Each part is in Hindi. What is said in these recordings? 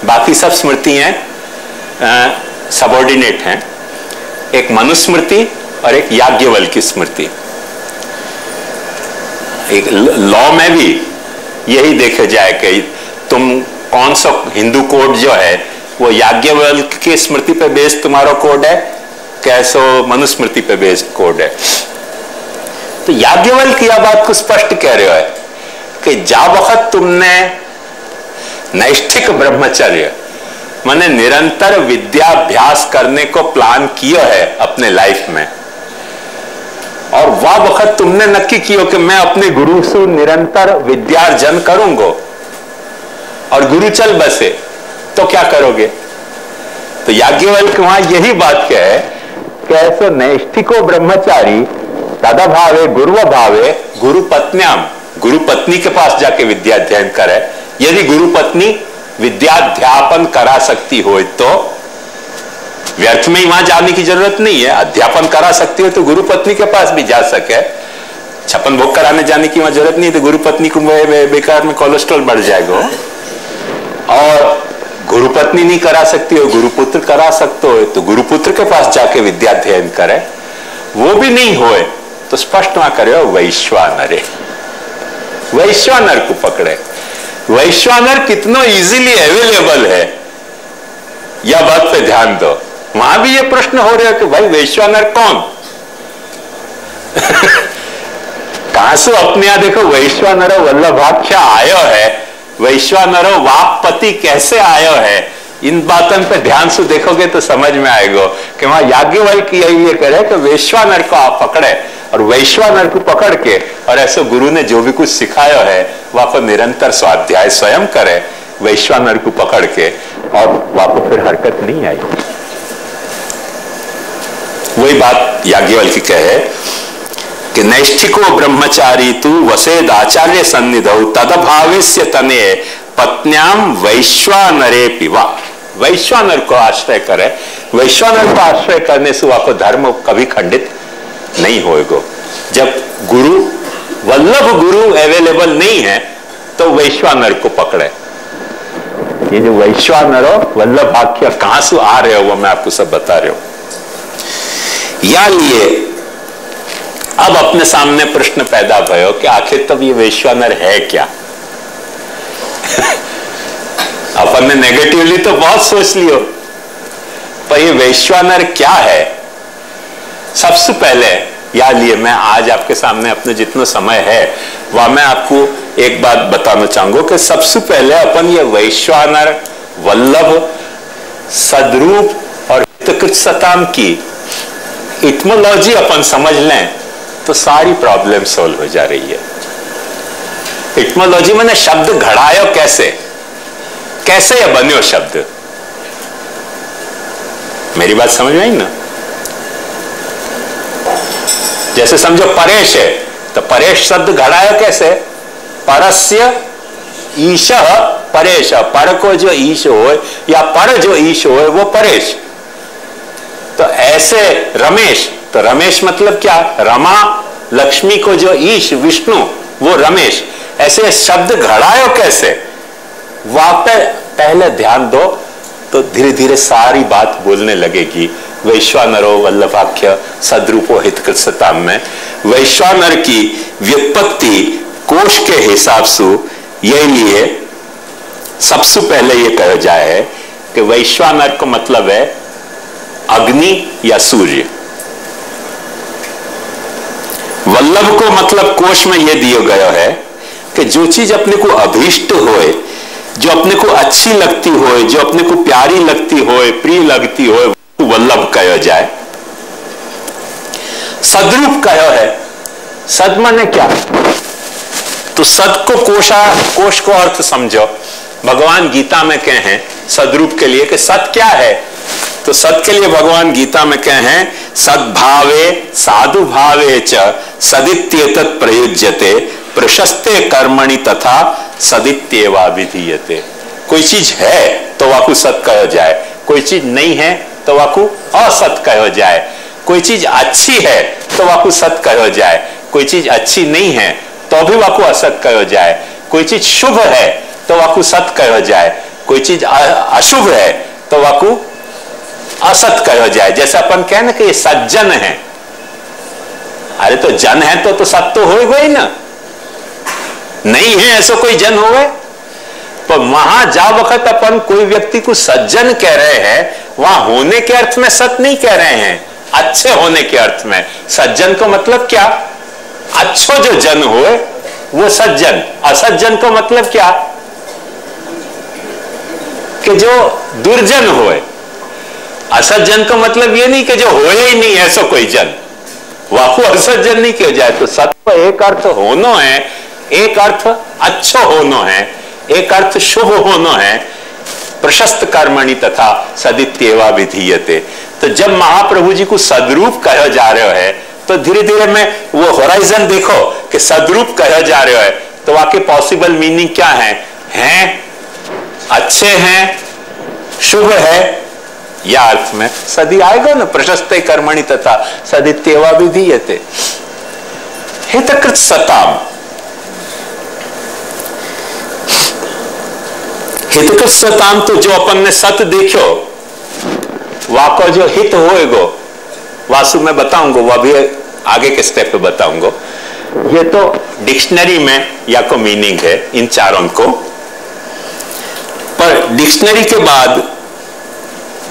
बाकी सब स्मृतियां सबऑर्डिनेट हैं। एक मनुस्मृति और एक याज्ञवल्क्य स्मृति। एक लॉ में भी यही देखा जाए कि तुम कौन सा हिंदू कोड जो है वो याज्ञवल्क्य की स्मृति पे बेस्ड तुम्हारा कोड है, कैसो मनुस्मृति पे बेस्ड कोड है। तो याज्ञवल्क्य यह बात को स्पष्ट कह रहे हो कि जा वक्त तुमने नैष्ठिक ब्रह्मचर्य माने निरंतर विद्याभ्यास करने को प्लान किया है अपने लाइफ में, और वह वक्त तुमने नक्की किया कि मैं अपने गुरु से निरंतर विद्यार्जन करूंगा और गुरु चल बसे, तो क्या करोगे? तो याज्ञवल्क्य वहां यही बात कहे कि ऐसे नैष्ठिको ब्रह्मचारी तदा भावे गुरु भावे गुरु पत्न्याम, गुरु पत्नी के पास जाके विद्याध्ययन करे। यदि गुरु पत्नी विद्याध्यापन करा सकती हो तो व्यर्थ में ही वहां जाने की जरूरत नहीं है। अध्यापन करा सकती हो तो गुरु पत्नी के पास भी जा सके। छप्पन भोग कराने जाने की वहां जरूरत नहीं, तो गुरु पत्नी को बेकार में कोलेस्ट्रॉल बढ़ जाएगा। और गुरु पत्नी नहीं करा सकती हो, गुरुपुत्र करा सकते हो तो गुरुपुत्र के पास जाके विद्याध्ययन करे। वो भी नहीं होए तो स्पष्ट वहां करे वैश्वानरे, वैश्वानर को पकड़े। वैश्वानर कितना इजीली अवेलेबल है यह बात पे ध्यान दो। वहां भी ये प्रश्न हो रहा है कि भाई वैश्वानर कौन? कहां से अपने यहां देखो वैश्वानर वल्लभाख्या आयो है, वैश्वानर वाक्पति कैसे आयो है, इन बातों पे ध्यान से देखोगे तो समझ में आएगा कि वहां याज्ञवल्क्य यही ये करे कि वैश्वानर को आप पकड़े और वैश्वानर को पकड़ के और ऐसे गुरु ने जो भी कुछ सिखाया है वहां पर निरंतर स्वाध्याय स्वयं करे वैश्वानर को पकड़ के, और वहां पर फिर हरकत नहीं आई। वही बात याज्ञवल्क्य कहे कि नैष्ठिको ब्रह्मचारी तु वसेद आचार्य सन्निधौ तदभावेस्य तने पत्न्याम वैश्वानरे पिवा। वैश्वानर को आश्रय करे, वैश्वानर को आश्रय करने से आपको धर्म कभी खंडित नहीं होएगा। जब गुरु वल्लभ गुरु अवेलेबल नहीं है तो वैश्वानर को पकड़े। ये जो वैश्वानर वल्लभाख्या कहां से आ रहे हो वो मैं आपको सब बता रहा हूं। या लिए अब अपने सामने प्रश्न पैदा भयो कि आखिर तब ये वैश्वानर है क्या? अपन ने नेगेटिवली तो बहुत सोच लियो, पर ये वैश्वानर क्या है? सबसे पहले या लिए मैं आज आपके सामने अपने जितना समय है वह मैं आपको एक बात बताना चाहूंगा कि सबसे पहले अपन ये वैश्वानर वल्लभ सद्रूप और हितकृतसताम की इटमोलॉजी अपन समझ लें तो सारी प्रॉब्लम सोल्व हो जा रही है। इटमोलॉजी मैंने शब्द घड़ायो कैसे, कैसे यह बन्यो शब्द, मेरी बात समझ में आई ना? जैसे समझो परेश है तो परेश शब्द घड़ायो कैसे? परस्य ईशः परेश, पर को जो ईश हो या पर जो ईश हो वो परेश। तो ऐसे रमेश, तो रमेश मतलब क्या? रमा लक्ष्मी को जो ईश विष्णु वो रमेश। ऐसे शब्द घड़ायो कैसे? वहां पे पहले ध्यान दो तो धीरे धीरे सारी बात बोलने लगेगी। वैश्वानरो वल्लभाख्य सद्रूपो हितकृतसताम में वैश्वानर की व्युत्पत्ति कोश के हिसाब से यही लिए सबसे पहले ये कहा जाए कि वैश्वानर का मतलब है अग्नि या सूर्य। वल्लभ को मतलब कोश में यह दिया गया है कि जो चीज अपने को अभीष्ट होए, जो अपने को अच्छी लगती होए, जो अपने को प्यारी लगती होए, प्रिय लगती होए, वल्लभ कहा जाए। सद्रूप कहा है। सद माने क्या? तो सद को कोश को अर्थ समझो। भगवान गीता में कहे हैं सद्रूप के लिए कि सत क्या है? तो सत के लिए भगवान गीता में कहे हैं सद्भावे साधु भावे च सदित्येतत् प्रयुज्यते प्रशस्ते कर्मणि तथा सदित्येवा विधीयते। कोई चीज है तो वाकु सत कहा जाए, कोई चीज नहीं है तो वाकु असत कहा जाए, कोई चीज अच्छी है तो वाकु सत कहा जाए, कोई चीज अच्छी नहीं है तो भी वाकु असत कहा जाए, कोई चीज शुभ है तो वाकु सत कहा जाए, कोई चीज अशुभ है तो वाकू असत कहो जाए। जैसे अपन कहे ना कि ये सज्जन है, अरे तो जन है तो सत तो हो गई ना, नहीं है ऐसा कोई जन हो गए। तो वहां जा वक्त अपन कोई व्यक्ति को सज्जन कह रहे हैं, वहां होने के अर्थ में सत नहीं कह रहे हैं, अच्छे होने के अर्थ में। सज्जन को मतलब क्या? अच्छो जो जन होए वो सज्जन। असज्जन को मतलब क्या? कि जो दुर्जन होए। असज्जन का मतलब ये नहीं कि जो होए ही नहीं ऐसा कोई जन, वाकू असज्जन नहीं किया जाए। तो सत्व एक अर्थ होनो है, एक अर्थ अच्छो होनो है, एक अर्थ शुभ होनो है। प्रशस्त कर्मणि तथा सदित्येवा विधीयते। तो जब महाप्रभु जी को सदरूप कहा जा रहा है तो धीरे धीरे में वो होराइजन देखो कि सदरूप कहा जा रहा है, तो वाकई पॉसिबल मीनिंग क्या है? हैं, अच्छे हैं, शुभ है, या अर्थ में सदी आएगा ना। प्रशस्त कर्मणि तथा सदित्येवा विधीयते। हितकृत सताम, हितकृत सताम तो जो अपन ने सत देखो वाको जो हित होएगो वासु में बताऊंगा, वह भी आगे के स्टेप पे बताऊंगा। ये तो डिक्शनरी में या को मीनिंग है इन चारों को, पर डिक्शनरी के बाद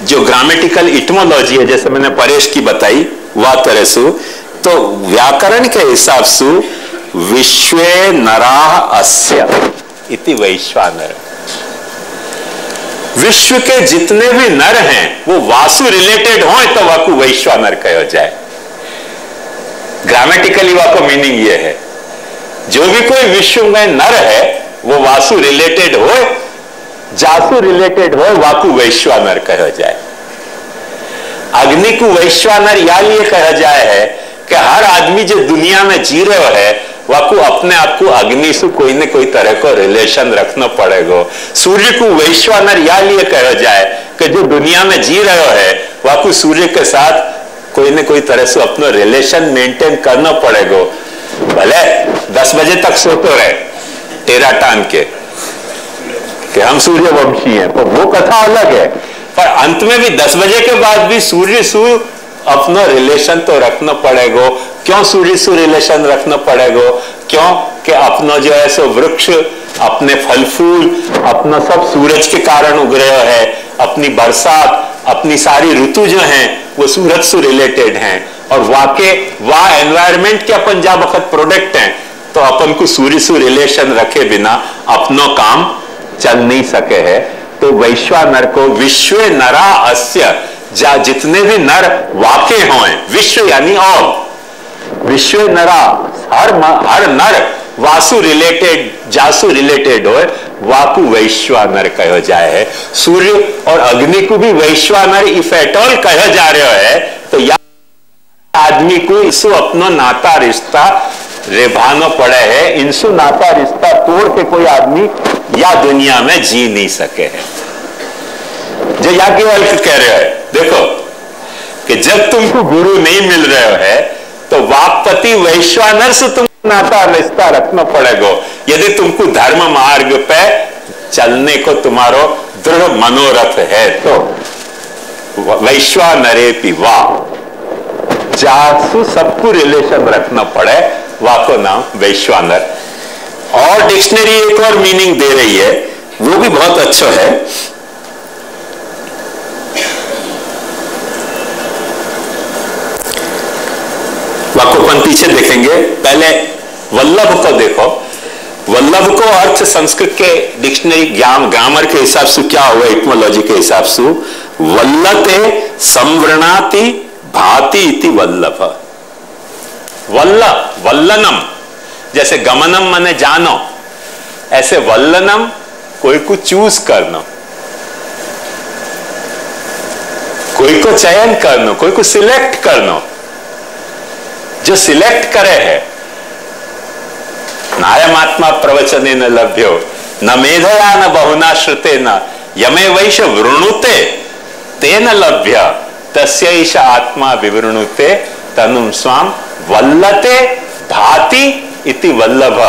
जो ग्रामेटिकल इटमोलॉजी है, जैसे मैंने परेश की बताई वह तरह से, तो व्याकरण के हिसाब से विश्वे नराः अस्य इति वैश्वानर। विश्व के जितने भी नर हैं वो वासु रिलेटेड हो तो वाकु वैश्वानर कहो जाए। ग्रामेटिकली वाको मीनिंग ये है, जो भी कोई विश्व में नर है वो वासु रिलेटेड हो, जासु रिलेटेड हो, वाकु वैश्वानर कहा जाए। अग्नि को वैश्वानर या लिए कहा जाए है कि हर आदमी जो दुनिया में जी रहे है वाकु अपने आप को अग्नि से कोई न कोई तरह को रिलेशन रखना पड़ेगा। सूर्य को वैश्वानर या लिए कहा जाए कि जो दुनिया में जी रहे है वाकु सूर्य के साथ कोई न कोई तरह से अपना रिलेशन मेंटेन करना पड़ेगा। भले 10 बजे तक सोते रहे टेरा टान के कि हम सूर्यवंशी हैं, तो वो कथा अलग है, पर अंत में भी 10 बजे के बाद भी सूर्य से अपना रिलेशन तो रखना पड़ेगा। क्यों सूर्य से रिलेशन रखना पड़ेगा? क्यों कि अपना जो है सो वृक्ष, अपने फल फूल, अपना सब सूरज के कारण उग रहे है। अपनी बरसात, अपनी सारी ऋतु जो हैं वो सूरज से रिलेटेड हैं, और वाके वाह एनवायरमेंट के अपन जा वक्त प्रोडक्ट हैं, तो अपन को सूर्य से रिलेशन रखे बिना अपना काम चल नहीं सके है। तो वैश्वानर को विश्व नरा अस्य, जा जितने भी नर वाके हों, विश्व यानी ऑल, विश्व नरा हर नर वासु रिलेटेड, जासु रिलेटेड हो, वाकु वैश्वानर कहा जाए है। सूर्य और अग्नि को भी वैश्वानर इफ एट ऑल कहा जा रहा है, तो या आदमी को इससे अपना नाता रिश्ता निभाना पड़े है। इनसे नाता रिश्ता तोड़ के कोई आदमी या दुनिया में जी नहीं सके है। जो याज्ञवल्क्य कह रहे हैं, देखो कि जब तुमको गुरु नहीं मिल रहे है तो वाक्पति वैश्वानर से तुमको नाता रिश्ता रखना पड़ेगा। यदि तुमको धर्म मार्ग पे चलने को तुम्हारो दृढ़ मनोरथ है तो वैश्वानरे पिवा, जासु सबको रिलेशन रखना पड़े, वाको नाम वैश्वानर। और डिक्शनरी एक और मीनिंग दे रही है, वो भी बहुत अच्छा है। वाकोपन पीछे देखेंगे, पहले वल्लभ को देखो। वल्लभ को अर्थ संस्कृत के डिक्शनरी ग्रामर के हिसाब से क्या हुआ, इटमोलॉजी के हिसाब से वल्लते संवृणाति भाति इति वल्लभ। वल्लनम जैसे गमनम माने जानो, ऐसे वल्लनम कोई को चूज करना, कोई को चयन करना, कोई को सिलेक्ट करना। जो सिलेक्ट करे है, नायमात्मा प्रवचने न लभ्यो न मेधया न बहुना श्रुते न यमे वैश वृणुते तेन लभ्य तस्यैष आत्मा विवृणुते तनुम स्वाम वल्लते भाति इति वल्लभ।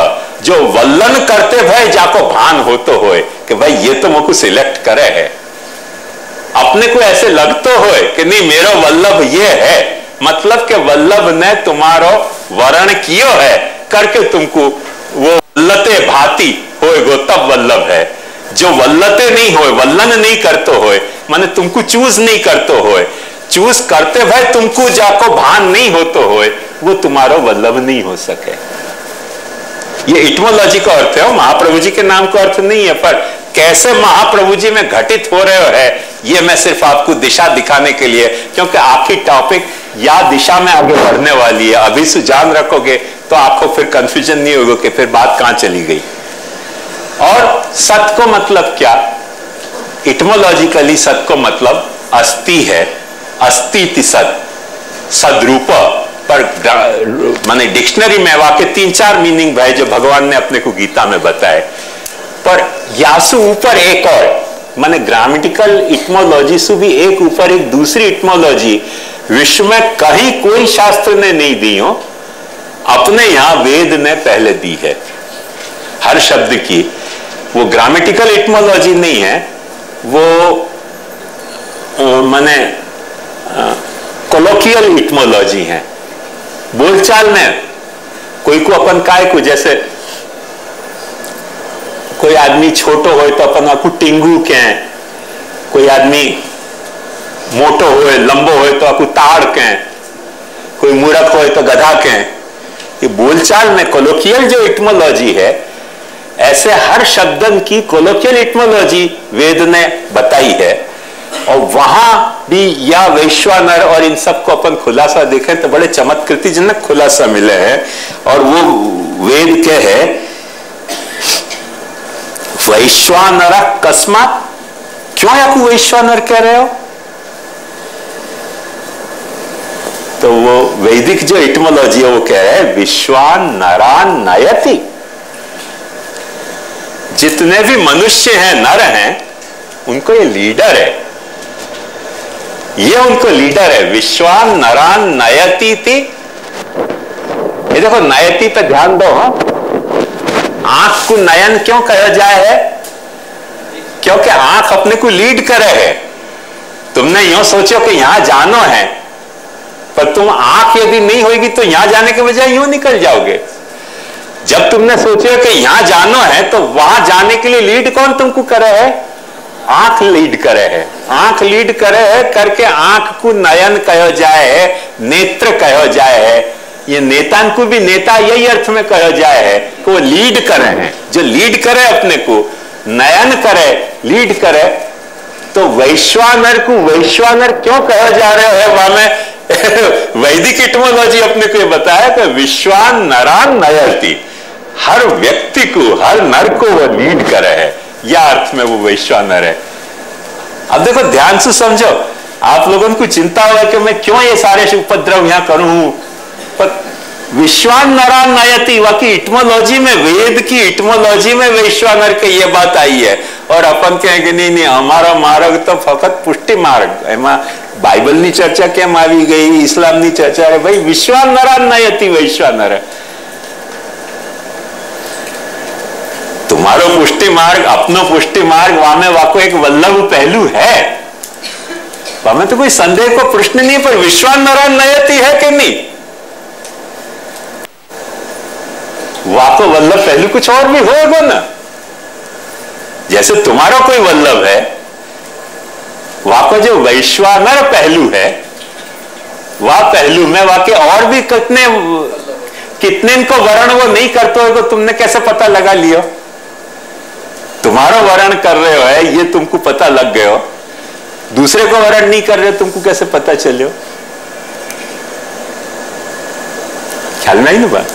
जो वल्लन करते भय जाको भान होतो होए, कि भाई ये तो मुझको सिलेक्ट करे है, अपने को ऐसे लगतो हो कि नहीं मेरा वल्लभ ये है, मतलब कि वल्लभ ने तुम्हारो वर्ण कियो है करके तुमको वो वल्लते भाती होए गो तब वल्लभ है। जो वल्लते नहीं होए, वल्लन नहीं करते होए, माने तुमको चूज नहीं करते होए, चूज करते भाई तुमको जाको भान नहीं होते होए, वो तुम्हारो वल्लभ नहीं हो सके। ये इटमोलॉजी का अर्थ है, महाप्रभु जी के नाम का अर्थ नहीं है, पर कैसे महाप्रभु जी में घटित हो रहे है ये मैं सिर्फ आपको दिशा दिखाने के लिए, क्योंकि आपकी टॉपिक या दिशा में आगे बढ़ने वाली है। अभी से जान रखोगे तो आपको फिर कंफ्यूजन नहीं होगा कि फिर बात कहां चली गई। और सत को मतलब क्या? इटमोलॉजिकली सत को मतलब अस्ति है, अस्तिति सत, सदरूप। पर माने डिक्शनरी में वाके 3-4 मीनिंग है जो भगवान ने अपने को गीता में बताए। पर यासु ऊपर एक और माने ग्रामेटिकल इटमोलॉजी से भी एक ऊपर एक दूसरी इटमोलॉजी विश्व में कहीं कोई शास्त्र ने नहीं दी हो, अपने यहां वेद ने पहले दी है। हर शब्द की वो ग्रामेटिकल इटमोलॉजी नहीं है, वो माने कोलोकियल इटमोलॉजी है। बोलचाल में कोई को अपन काय को, जैसे कोई आदमी छोटो हो तो अपन आपको टिंगू कहें, कोई आदमी मोटो हो लंबो हो तो आपको ताड़ कहें, कोई मूर्ख हो तो गधा कहें। ये बोलचाल में कोलोकियल जो इटमोलॉजी है, ऐसे हर शब्दन की कोलोकियल इटमोलॉजी वेद ने बताई है। और वहां भी या वैश्वानर और इन सबको अपन खुलासा देखें तो बड़े चमत्कृतिजनक खुलासा मिले हैं। और वो वेद के है वैश्वानर कस्मात, क्यों आपको वैश्वानर कह रहे हो? तो वो वैदिक जो इटमोलॉजी है वो कह रहे हैं विश्वान नरान नयति। जितने भी मनुष्य हैं, नर हैं, उनको ये लीडर है, ये उनको लीडर है। विश्वान नरान नयति थी। ये देखो नयति पे ध्यान दो। आंख को नयन क्यों कहा जाए है? क्योंकि आंख अपने को लीड करे है। तुमने यूं सोचो कि यहां जानो है, पर तुम आंख यदि नहीं होगी तो यहां जाने के बजाय यूं निकल जाओगे। जब तुमने सोचो कि यहां जानो है तो वहां जाने के लिए लीड कौन तुमको करे है? आंख लीड करे है। आंख लीड करे है करके आंख को नयन कहो जाए है, नेत्र कहो जाए है। ये नेतान को भी नेता यही अर्थ में कहो जाए है कि वो लीड करे हैं। जो लीड करे अपने को, नयन करे, लीड करे। तो वैश्वानर को वैश्वानर क्यों कहा जा रहे है? वहां में वैदिक इटमोलॉजी अपने को बताया कि विश्वान नरान नयति, हर व्यक्ति को, हर नर को वो लीड करे है, या अर्थ में वो वैश्वानर है। अब देखो ध्यान से समझो, आप लोगों को चिंता हुआ कि मैं क्यों ये सारे उपद्रव यहां करूं, पर विश्वान नरान नयति वाकी इटमोलॉजी में, वेद की इटमोलॉजी में वैश्वानर के ये बात आई है। और अपन कहेंगे नहीं नहीं हमारा मार्ग तो फकत पुष्टि मार्ग है, बाइबल ની ચર્ચા કેમ આવી ગઈ, ઇસ્લામની ચર્ચા है भाई। विश्वान नरान नयति वैश्वानर है। तुम्हारो पुष्टि मार्ग, अपनो पुष्टि मार्ग, वामे वाको एक वल्लभ पहलू है, वामे तो कोई संदेह को प्रश्न नहीं। पर विश्वान नरान नयति है कि नहीं? वाको वल्लभ पहलू कुछ और भी होगा ना। जैसे तुम्हारा कोई वल्लभ है, वाको जो वैश्वानर पहलू है, वह पहलू में वाके और भी कितने इनको वर्ण वो नहीं करते हो, तुमने कैसे पता लगा लियो? तुम्हारा वर्ण कर रहे हो है ये तुमको पता लग गए हो, दूसरे को वर्ण नहीं कर रहे हो तुमको कैसे पता चले? ख्याल में ही ना बात।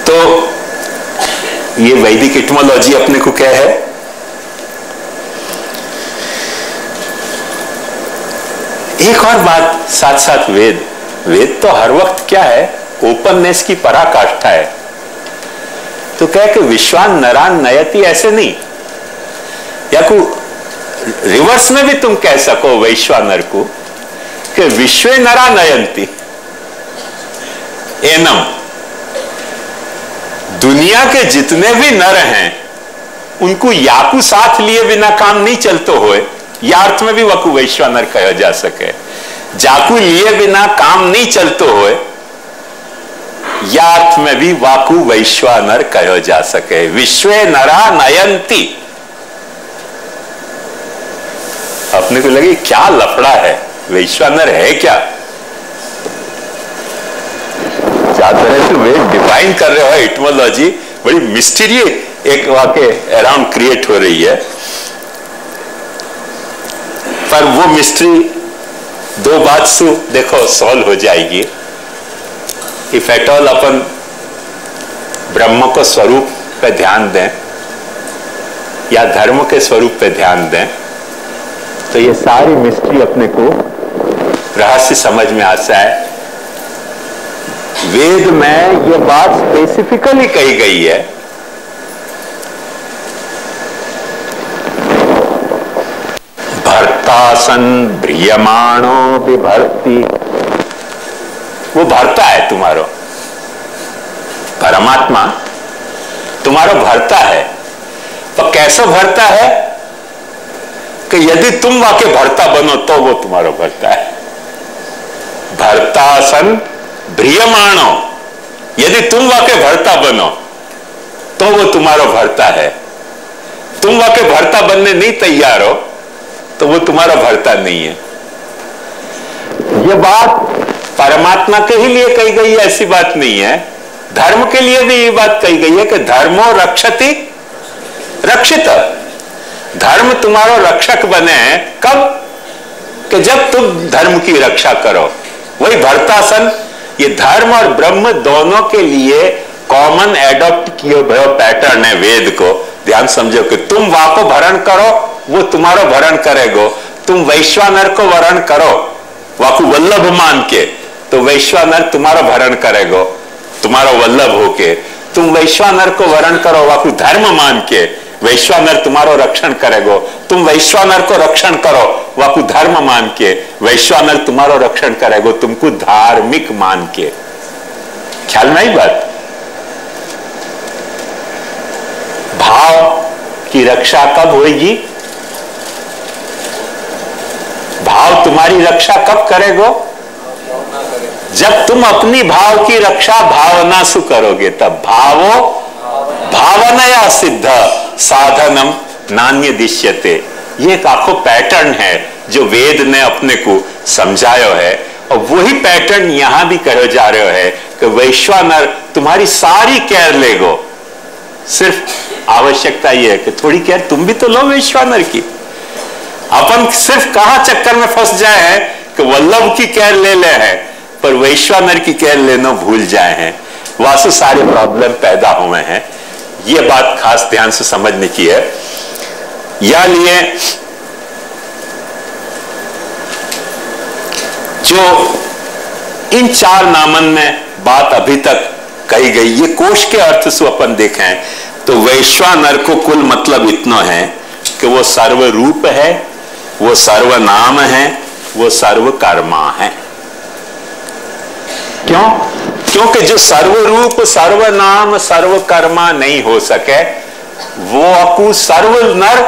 तो ये वैदिक इटमोलॉजी अपने को क्या है? एक और बात साथ साथ वेद तो हर वक्त क्या है? ओपननेस की पराकाष्ठा है। तो क्या कि विश्वान नरान नयति ऐसे नहीं, या को रिवर्स में भी तुम कह सको वैश्वानर को कि विश्व नरा नयंती एनम, दुनिया के जितने भी नर हैं उनको याकू साथ लिए बिना काम नहीं चलतो होए, या अर्थ में भी वकु वैश्वानर कहा जा सके। जाकू लिए बिना काम नहीं चलतो होए, या अर्थ में भी वाकु वैश्वानर कहो जा सके। विश्वे नरा नयंती। अपने को लगे क्या लफड़ा है, वैश्वानर है क्या? तरह से वे डिफाइन कर रहे हो इटमोलॉजी, बड़ी मिस्टीरी एक वाके अराउंड क्रिएट हो रही है। पर वो मिस्ट्री दो बात से देखो सॉल्व हो जाएगी। इफ एट ऑल अपन ब्रह्म को स्वरूप पे ध्यान दें या धर्म के स्वरूप पे ध्यान दें, तो ये सारी मिस्ट्री अपने को रहस्य समझ में आता है। वेद में ये बात स्पेसिफिकली कही गई है, भर्तासन भ्रियमाणो विभर्ति। वो भरता है तुम्हारो, परमात्मा तुम्हारो भरता है। तो कैसे भरता है कि यदि तुम वाके भरता बनो तो वो तुम्हारो भरता है। भरतासन भ्रियमाणो, यदि तुम वाके भरता बनो तो वो तुम्हारा भरता है। तुम वाके भरता बनने नहीं तैयार हो तो वो तुम्हारा भरता नहीं है। ये बात परमात्मा के ही लिए कही गई है, ऐसी बात नहीं है। धर्म के लिए भी ये बात कही गई है कि धर्मो रक्षति रक्षित। धर्म तुम्हारा रक्षक बने कब? कि जब तुम धर्म की रक्षा करो। वही भरतासन, ये धर्म और ब्रह्म दोनों के लिए कॉमन एडॉप्ट किए हुए पैटर्न है वेद को। ध्यान समझो कि तुम वाको भरण करो, वो तुम्हारा भरण करेगो। तुम वैश्वानर को वरण करो वाको वल्लभ मान के, तो वैश्वानर तुम्हारा भरण करेगो तुम्हारा वल्लभ होके। तुम वैश्वानर को वरण करो वाको धर्म मान के, वैश्वानर तुम्हारो रक्षण करेगो। तुम वैश्वानर को रक्षण करो वाकु धर्म मान के, वैश्वानर तुम्हारो रक्षण करेगो तुमको धार्मिक मान के। ख्याल में आई बात? भाव की रक्षा कब होगी? भाव तुम्हारी रक्षा कब करेगो? जब तुम अपनी भाव की रक्षा भावना से करोगे, तब भावो भावनया सिद्ध साधनम नान्य दिश्यते। ये एक आखो पैटर्न है जो वेद ने अपने को समझायो है, और वही पैटर्न यहां भी कहो जा रहे है कि वैश्वानर तुम्हारी सारी केयर लेगो। सिर्फ आवश्यकता यह है कि थोड़ी केयर तुम भी तो लो वैश्वानर की। अपन सिर्फ कहां चक्कर में फंस जाए हैं कि वल्लभ की केयर ले ले हैं, पर वैश्वानर की केयर लेना भूल जाए हैं। वासु सारे प्रॉब्लम पैदा हुए हैं। ये बात खास ध्यान से समझने की है। या लिए जो इन चार नामन में बात अभी तक कही गई, ये कोश के अर्थ से अपन देखें तो वैश्वानर को कुल मतलब इतना है कि वो सर्वरूप है, वो सर्वनाम है, वो सर्वकर्मा है। क्यों? क्योंकि जो सर्वरूप सर्वनाम सर्वकर्मा नहीं हो सके, वो अकु सर्व नर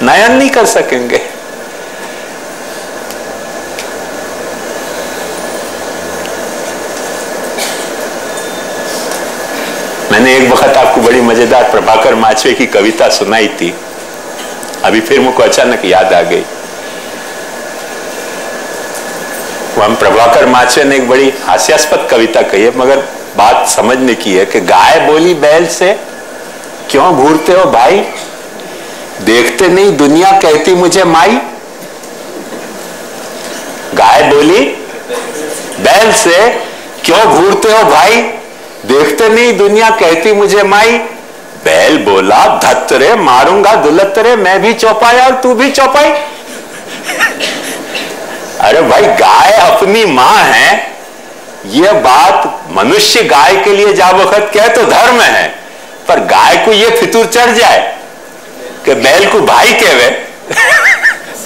नयन नहीं कर सकेंगे। मैंने एक वक्त आपको बड़ी मजेदार प्रभाकर माचवे की कविता सुनाई थी, अभी फिर मुझको अचानक याद आ गई। हम प्रभाकर माचवे ने एक बड़ी हास्यास्पद कविता कही है, मगर बात समझने की है कि गाय बोली बैल से, क्यों घूरते हो भाई, देखते नहीं दुनिया कहती मुझे माई। गाय बोली बैल से, क्यों घूरते हो भाई, देखते नहीं दुनिया कहती मुझे माई। बैल बोला धत रे, मारूंगा दुलत रे, मैं भी चौपाया और तू भी चौपाई। अरे भाई, गाय अपनी मां है, यह बात मनुष्य गाय के लिए जा वक्त कहे तो धर्म है, पर गाय को यह फितूर चढ़ जाए कि बैल को भाई कहवे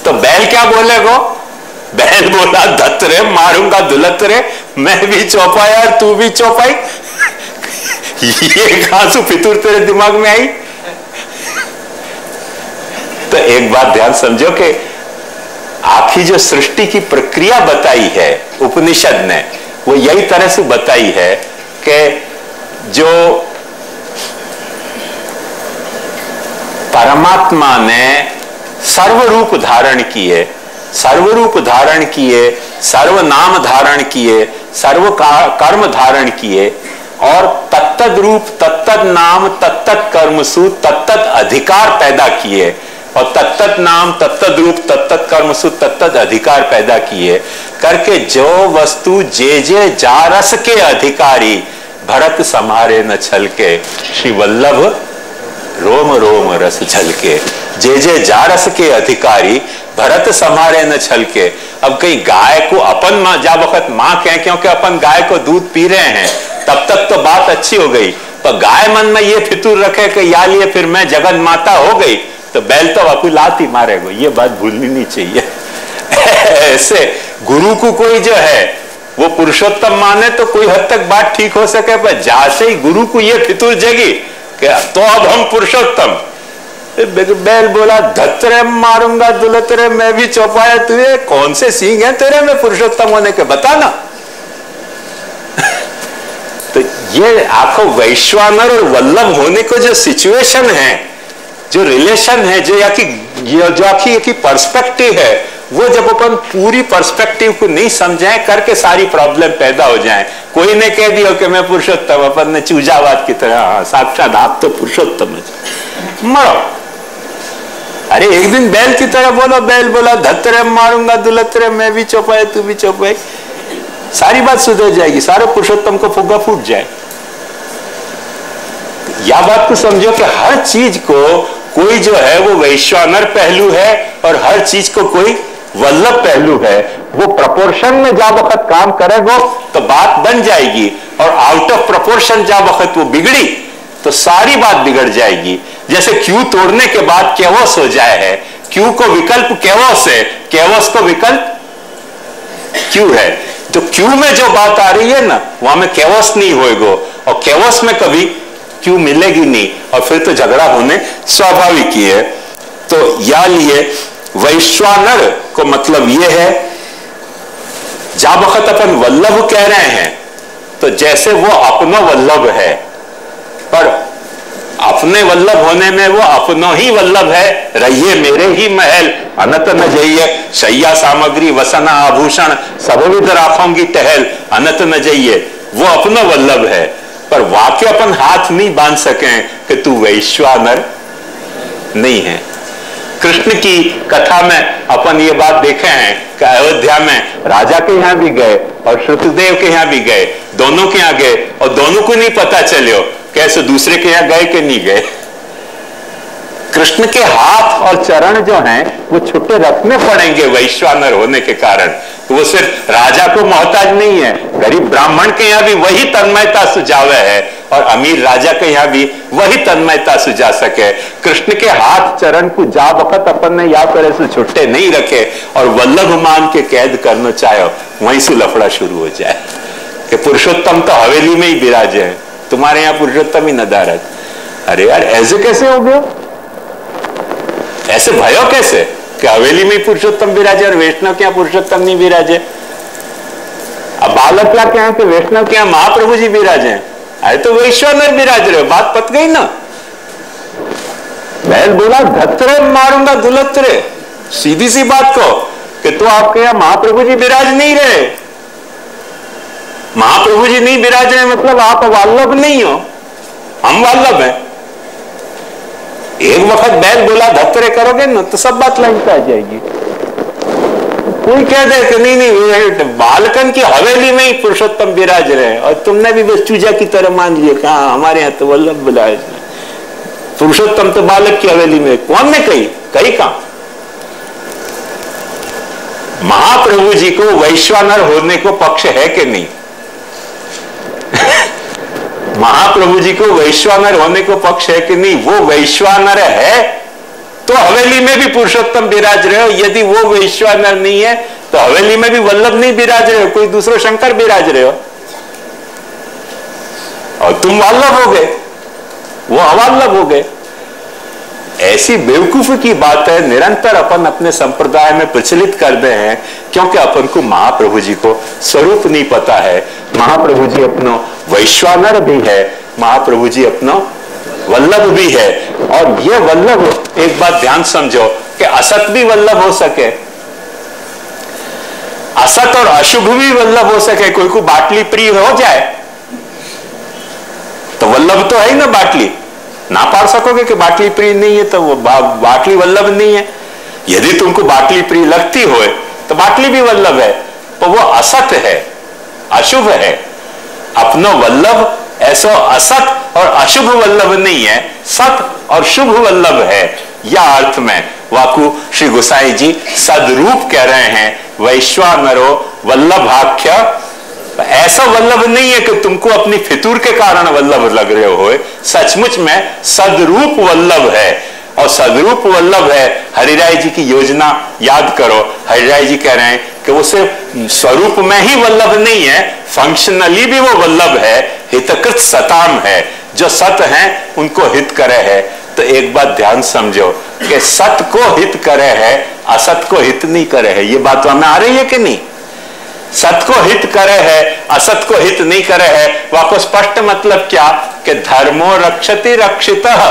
तो बैल क्या बोलेगो? बैल बोला धत रे, मारूंगा दुलत रे, मैं भी चौपाया और तू भी चौपाई। ये कहां से फितूर तेरे दिमाग में आई? तो एक बात ध्यान समझो कि आखिर जो सृष्टि की प्रक्रिया बताई है उपनिषद ने, वो यही तरह से बताई है कि जो परमात्मा ने सर्वरूप धारण किए, सर्वरूप धारण किए, सर्वनाम धारण किए, सर्व कर्म धारण किए, और तत्तद रूप, तत्तद नाम, तत्तद कर्मसु, तत्तद अधिकार पैदा किए, और तत्तद नाम, तत्तद रूप, तत्तद कर्मसु, तत्तद अधिकार पैदा किए करके जो वस्तु जे जे जा रस के अधिकारी भरत समारे न छलके, श्री वल्लभ रोम रोम रस झलके। जे जे जा रस के अधिकारी भरत समारे न छलके। अब कहीं गाय को अपन मां, जा वक्त मां कहें क्योंकि अपन गाय को दूध पी रहे हैं, तब तक तो बात अच्छी हो गई, पर गाय मन में ये फितूर रखे कि या लिए फिर मैं जगत माता हो गई तो बैल तो आपको लात ही मारेगा। ये बात भूलनी नहीं चाहिए। ऐसे गुरु को कोई जो है वो पुरुषोत्तम माने तो कोई हद तक बात ठीक हो सके, पर जैसे ही गुरु को ये फितूर जगी कि तो अब हम पुरुषोत्तम, बैल बोला धतरे मारूंगा दुलतरे मैं भी चौपाया तुझे, कौन से सींग है तेरे में पुरुषोत्तम होने के, बता ना। तो ये आखो वैश्वानर और वल्लभ होने को जो सिचुएशन है, जो रिलेशन है, जो आखी पर्सपेक्टिव है, वो जब अपन पूरी पर्सपेक्टिव को नहीं समझे करके सारी प्रॉब्लम पैदा हो जाए। कोई ने कह दिया कि मैं पुरुषोत्तम, अपन ने चूजावाद की तरह, हाँ साक्षात आप तो पुरुषोत्तम है, मरो। अरे एक दिन बैल की तरह बोलो, बैल बोला धतरे मारूंगा दुलतरे मैं भी चौपाए तू भी चौपाए, सारी बात सुधर जाएगी, सारे पुरुषोत्तम को फुग्गा फूट जाए। या बात को समझो कि हर चीज को कोई जो है वो वैश्वानर पहलू है और हर चीज को कोई वल्लभ पहलू है। वो प्रपोर्शन में जा वक्त काम करेगा तो बात बन जाएगी, और आउट ऑफ प्रपोर्शन जा वक्त वो बिगड़ी तो सारी बात बिगड़ जाएगी। जैसे क्यू तोड़ने के बाद केवस हो जाए है, क्यू को विकल्प केवस है, केवस को विकल्प क्यू है। तो क्यू में जो बात आ रही है ना, वहां में केवस नहीं होएगा, और केवस में कभी क्यों मिलेगी नहीं, और फिर तो झगड़ा होने स्वाभाविक ही है। तो या लिए वैश्वानर को मतलब ये है, जा वक्त अपन वल्लभ कह रहे हैं तो जैसे वो अपनो वल्लभ है, पर अपने वल्लभ होने में वो अपनो ही वल्लभ है। रहिए मेरे ही महल अनत न जाइए, शैया सामग्री वसना आभूषण सब विध राखोंगी टहल, अनत न जाइए, वो अपनो वल्लभ है। पर वाक्य अपन हाथ नहीं बांध सके कि तू वैश्वानर नहीं है। कृष्ण की कथा में अपन ये बात देखे हैं कि अयोध्या में राजा के यहां भी गए और श्रुतदेव के यहां भी गए, दोनों के यहां गए और दोनों को नहीं पता चलो कैसे दूसरे के यहां गए कि नहीं गए। कृष्ण के हाथ और चरण जो हैं वो छुट्टे रखने पड़ेंगे वैश्वानर होने के कारण। तो वो सिर्फ राजा को मोहताज नहीं है, गरीब ब्राह्मण के यहाँ भी वही तन्मयता सुझावे है, और अमीर राजा के यहाँ भी वही तन्मयता सुझा सके। कृष्ण के हाथ चरण को जा वक्त अपन ने या तरह से छुट्टे नहीं रखे और वल्लभ मान के कैद करना चाहो, वहीं से लफड़ा शुरू हो जाए कि पुरुषोत्तम तो हवेली में ही विराजे हैं, तुम्हारे यहाँ पुरुषोत्तम ही नदारत। अरे यार ऐसे कैसे हो गया, ऐसे भयो कैसे कि हवेली में पुरुषोत्तम विराजे और वैष्णव के यहाँ पुरुषोत्तम नहीं विराजे। अब बालकला के यहाँ के वैष्णव के यहाँ महाप्रभु जी विराजे, अरे तो वैश्वानर विराज रहे हो, बात पत गई ना। बैल बोला धतरे मारूंगा दुलतरे, सीधी सी बात को कि तो आपके यहाँ महाप्रभु जी विराज नहीं रहे। महाप्रभु जी नहीं विराज रहे मतलब आप वल्लभ नहीं हो, हम वल्लभ हैं। एक वक्त बैल बोला धतरे करोगे ना तो सब बात लाइन पे आ जाएगी। कोई कह दे कि नहीं नहीं बालकन की हवेली में ही पुरुषोत्तम विराज रहे और तुमने भी बस चूजा की तरह मान लिया कि हाँ हमारे यहाँ तो वल्लभ विराज, पुरुषोत्तम तो बालक की हवेली में। कौन ने कही, कही कहां। महाप्रभु जी को वैश्वानर होने को पक्ष है कि नहीं? महाप्रभु जी को वैश्वानर होने को पक्ष है कि नहीं? वो वैश्वानर है तो हवेली में भी पुरुषोत्तम विराज रहे हो, यदि वो वैश्वानर नहीं है तो हवेली में भी वल्लभ नहीं विराज रहे हो, कोई दूसरा शंकर विराज रहे हो। और तुम वल्लभ हो गए, वो अवल्लभ हो गए। ऐसी बेवकूफी की बात है निरंतर अपन अपने संप्रदाय में प्रचलित कर दे हैं, क्योंकि अपन को महाप्रभु जी को स्वरूप नहीं पता है। महाप्रभु जी अपनो वैश्वानर भी है, महाप्रभु जी अपनो वल्लभ भी है। और ये वल्लभ, एक बात ध्यान समझो कि असत भी वल्लभ हो सके, असत और अशुभ भी वल्लभ हो सके। कोई को बाटली प्रिय हो जाए तो वल्लभ तो है ही ना बाटली, ना पाड़ सकोगे कि बाटली प्रिय नहीं है तो वो बाटली वल्लभ नहीं है। यदि तुमको बाटली प्रिय लगती हो तो बाटली भी वल्लभ है, तो वो असत है, अशुभ है। अपनो वल्लभ ऐसा असत और अशुभ वल्लभ नहीं है, सत और शुभ वल्लभ है। या अर्थ में वाकु श्री गोसाई जी सदरूप कह रहे हैं, वैश्वानरो वल्लभाख्य। ऐसा वल्लभ नहीं है कि तुमको अपनी फितूर के कारण वल्लभ लग रहे हो, सचमुच में सदरूप वल्लभ है। और सदरूप वल्लभ है। हरिराय जी की योजना याद करो, हरिराय जी कह रहे हैं कि वो सिर्फ स्वरूप में ही वल्लभ नहीं है, फंक्शनली भी वो वल्लभ है, हितकृत सताम है। जो सत हैं उनको हित करे है। तो एक बात ध्यान समझो कि सत को हित करे है, असत को हित नहीं करे है। ये बात हमें आ रही है कि नहीं? सत को हित करे है, असत को हित नहीं करे है। वहां को स्पष्ट मतलब क्या कि धर्मो रक्षति रक्षितः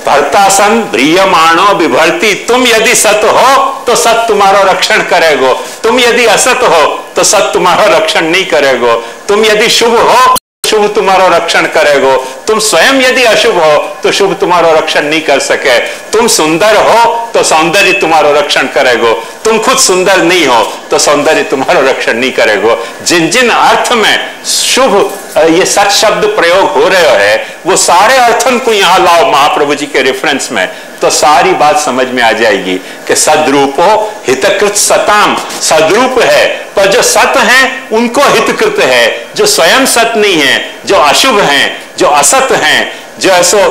भर्तासन ब्रियमाणो विभर्ति। तुम यदि सत हो तो सत तुम्हारा रक्षण करेगो, तुम यदि असत हो तो सत तुम्हारा रक्षण नहीं करेगो। तुम यदि शुभ हो शुभ तुम्हारा रक्षण करेगो, तुम स्वयं यदि अशुभ हो तो शुभ तुम्हारा रक्षण नहीं कर सके। तुम सुंदर हो तो सौंदर्य तुम्हारा रक्षण करेगो, तुम खुद सुंदर नहीं हो तो सौंदर्य तुम्हारा रक्षण नहीं करेगो। जिन जिन अर्थ में शुभ ये सच शब्द प्रयोग हो रहे है, वो सारे अर्थन को यहां लाओ महाप्रभु जी के रेफरेंस में, तो सारी बात समझ में आ जाएगी कि सद्रूपो हितकृत सताम। सद्रूप है, पर जो सत हैं उनको हितकृत है। जो स्वयं सत नहीं है, जो अशुभ हैं, जो असत हैं, जो ऐसो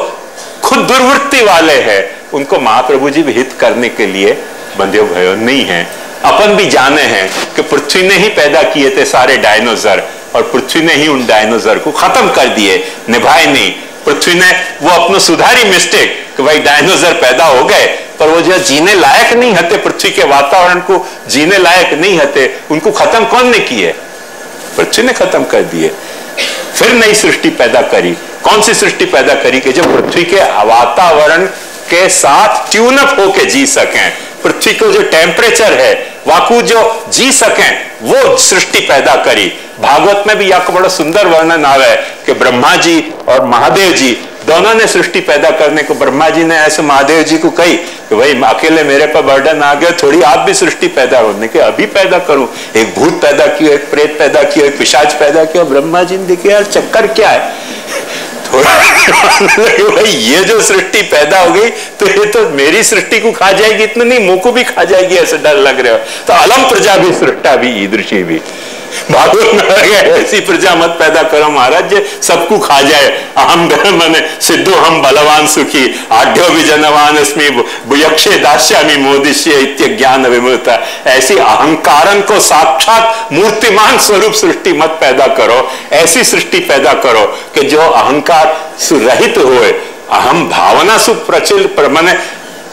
खुद दुर्वृत्ति वाले हैं, उनको महाप्रभु जी भी हित करने के लिए बंधे भयो नहीं है। अपन भी जाने हैं कि पृथ्वी ने ही पैदा किए थे सारे डायनोसर, और पृथ्वी ने ही उन डायनोसर को खत्म कर दिए, निभाए नहीं। पृथ्वी ने वो अपनो सुधारी मिस्टेक कि भाई डायनोसर पैदा हो गए, पर वो जो जीने लायक नहीं हते, पृथ्वी के वातावरण को जीने लायक नहीं हते, उनको खत्म कौन ने किए? पृथ्वी ने खत्म कर दिए। फिर नई सृष्टि पैदा करी। कौन सी सृष्टि पैदा करी? कि जो पृथ्वी के वातावरण के साथ ट्यून अप होके जी सकें, पृथ्वी को जो टेम्परेचर है वाकू जो जी सकें, वो सृष्टि पैदा करी। भागवत में भी यह बड़ा सुंदर वर्णन आवे कि ब्रह्मा जी और महादेव जी दोनों ने सृष्टि पैदा करने को, ब्रह्मा जी ने ऐसे महादेव जी को कही कि भाई अकेले मेरे पर बर्डन आ गया, थोड़ी आप भी सृष्टि पैदा होने के अभी पैदा करूं। एक भूत पैदा किया, एक प्रेत पैदा किया, एक पिशाच पैदा किया। ब्रह्मा जी ने देखे यार चक्कर क्या है, थोड़ा भाई ये जो सृष्टि पैदा हो गई तो ये तो मेरी सृष्टि को खा जाएगी, इतना नहीं मुंह को भी खा जाएगी, ऐसे डर लग रहा है। तो अलम प्रजा भी सृष्टा भी ईदृशी भी, भागवत में ऐसी प्रजा मत पैदा करो महाराज सबको खा जाए। अहम मैंने सिद्धो हम बलवान सुखी आढ़्यो भी जनवान अस्मि बुयक्षे दास्यामि मोदिष्य इत्य ज्ञान विमूता। ऐसी अहंकारन को साक्षात मूर्तिमान स्वरूप सृष्टि मत पैदा करो। ऐसी सृष्टि पैदा करो कि जो अहंकार रहित होए, अहम भावना सुप्रचल माने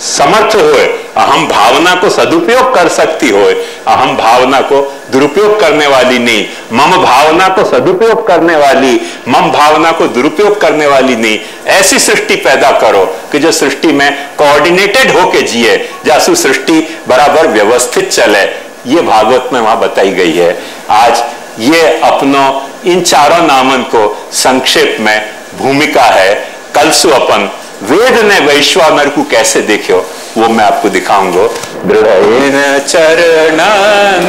समर्थ होए, अहम भावना को सदुपयोग कर सकती होए, अहम भावना को दुरुपयोग करने वाली नहीं, मम भावना को सदुपयोग करने वाली, मम भावना को दुरुपयोग करने वाली नहीं। ऐसी सृष्टि पैदा करो कि जो सृष्टि में कोऑर्डिनेटेड होके जिए, जासु सृष्टि बराबर व्यवस्थित चले। ये भागवत में वहां बताई गई है। आज ये अपनो इन चारों नामन को संक्षेप में भूमिका है। कल सु अपन वेद ने वैश्वानर को कैसे देखो वो मैं आपको दिखाऊंगा। दृढ़ चरणन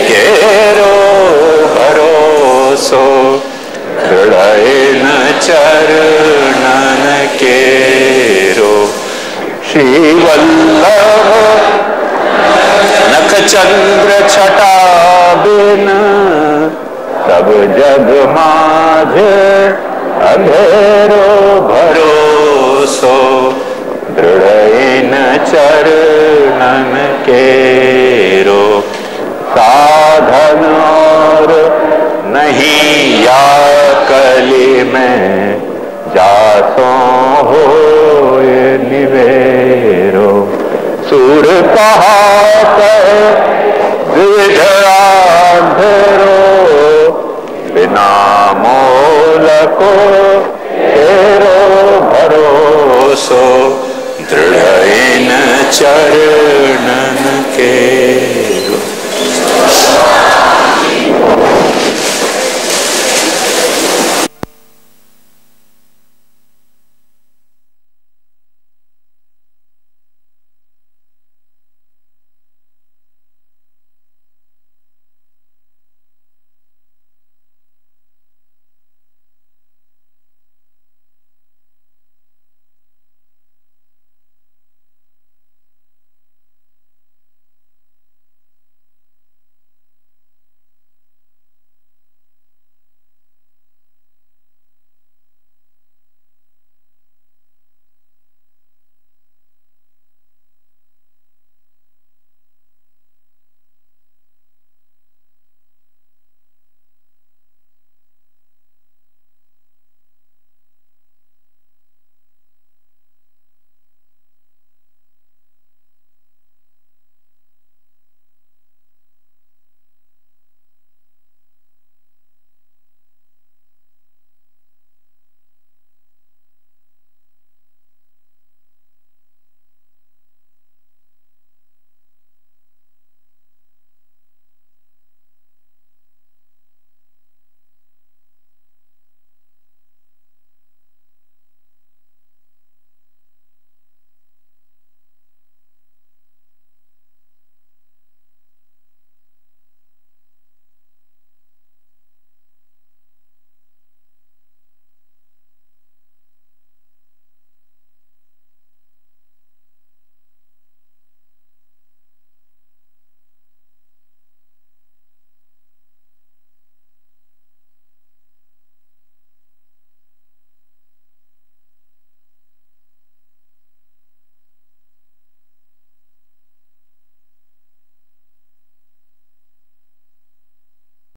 केरो भरोसो, दृढ़ चरणन केरो श्री वल्लभ नख चंद्र छटा बिन, तब जग माझ अंधेरो भरोसो, दृढ़ चरणन केरो साधन और नहीं या कली में जासो हो निवेरो सूर कहात अंधेरो बिना मोल को तेरो भरोसो दृढ़ इन चर